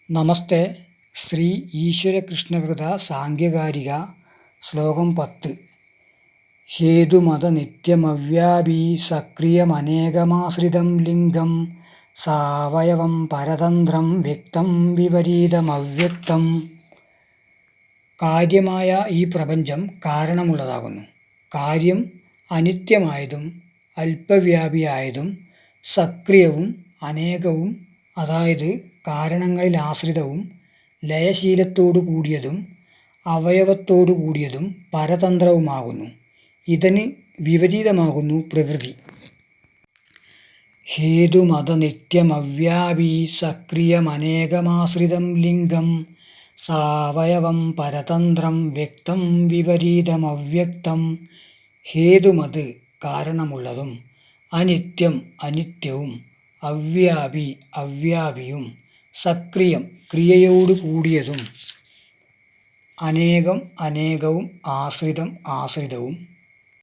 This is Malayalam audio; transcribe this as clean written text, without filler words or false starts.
നമസ്തേ. ശ്രീ ഈശ്വരകൃഷ്ണകൃത സാംഖ്യകാരിക ശ്ലോകം 10. ഹേതുമത നിത്യമവ്യാപി സക്രിയമനേകമാശ്രിതം ലിംഗം സാവയവം പരതന്ത്രം വ്യക്തം വിപരീതമവ്യക്തം. കാര്യമായ ഈ പ്രപഞ്ചം കാരണമുള്ളതാകുന്നു. കാര്യം അനിത്യമായതും അല്പവ്യാപിയായതും സക്രിയവും അനേകവും, അതായത് കാരണങ്ങളിൽ ആശ്രിതവും ലയശീലത്തോടു കൂടിയതും അവയവത്തോടു കൂടിയതും പരതന്ത്രവുമാകുന്നു. ഇതിന് വിപരീതമാകുന്നു പ്രകൃതി. ഹേതുമത നിത്യമവ്യാപി സക്രിയമനേകമാശ്രിതം ലിംഗം സാവയവം പരതന്ത്രം വ്യക്തം വിപരീതമവ്യക്തം. ഹേതുമത് കാരണമുള്ളതും, അനിത്യം അനിത്യവും, അവ്യാപി അവ്യാപിയും, സക്രിയം ക്രിയയോടു കൂടിയതും, അനേകം അനേകവും, ആശ്രിതം ആശ്രിതവും,